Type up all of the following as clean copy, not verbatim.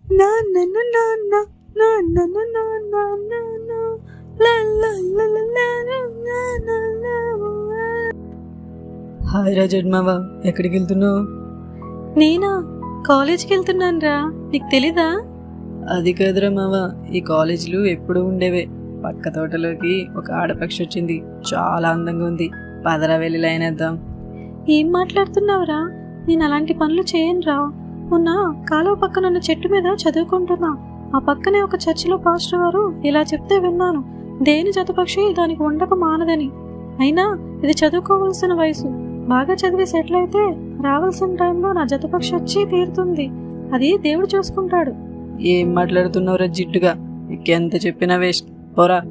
నా నన్ను నాన్న నా నన్ను నాన్న నా లా లా లా లా లా లా లా లా. హాయ్ రా జడ్మావా, ఎక్కడికి వెళ్తున్నావు? నేనా, కాలేజ్కి వెళ్తున్నాను రా, నీకు తెలీదా? అది కాదురా మావా, ఈ కాలేజీలు ఎప్పుడు ఉండేవే. పక్క తోటలోకి ఒక ఆడపక్షి వచ్చింది, చాలా అందంగా ఉంది. పదరా వెళ్ళి లైన్ వేద్దాం. ఏం మాట్లాడుతున్నావురా, నేను అలాంటి పనులు చేయనురా. మొన్న కాలువ పక్కన ఉన్న చెట్టు మీద చదువుకుంటున్నా. ఆ పక్కనే ఒక చర్చిలో పాస్టర్ గారు ఇలా చెప్తే విన్నాను, దేని జతపక్షి దానికి ఉండక మానదని. అయినా ఇది చదువుకోవాల్సిన వయసు, బాగా చదివి సెటిల్ అయితే రావాల్సిన టైంలో నా జతపక్షి వచ్చి తీరుతుంది. అది దేవుడు చూసుకుంటాడు. ఏం మాట్లాడుతున్నావురా జిడ్డుగా, ఎంత చెప్పినా వేస్ట్, పోరా.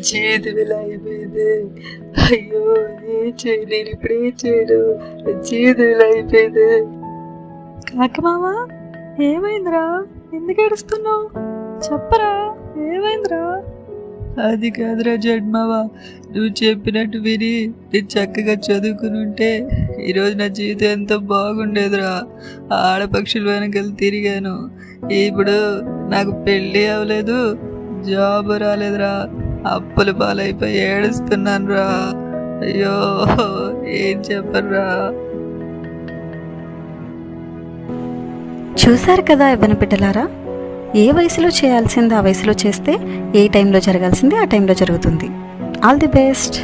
జీవితం ఇలా అయిపోయింది. అయ్యో ఏం చేయను, నేను ఇప్పుడు ఏం చేయను, జీవితం ఇలా అయిపోయింది. కాకమావా, ఏమైందిరా, ఎందుకు ఏడుస్తున్నావు? చెప్పరా, ఏమైందిరా? అది కాదురా జడ్మావా, నువ్వు చెప్పినట్టు విని నేను చక్కగా చదువుకుని ఉంటే ఈరోజు నా జీవితం ఎంతో బాగుండేదిరా. ఆడపక్షుల వెనకాల తిరిగాను, ఇప్పుడు నాకు పెళ్ళి అవ్వలేదు, జాబ్ రాలేదురా, అప్పుల పాలైపోయి ఏడుస్తున్నాను రా. అయ్యో ఏం చెప్పరా. చూశారు కదా యవ్వన బిడ్డలారా, ఏ వయసులో చేయాల్సింది ఆ వయసులో చేస్తే ఏ టైంలో జరగాల్సింది ఆ టైంలో జరుగుతుంది. All the best.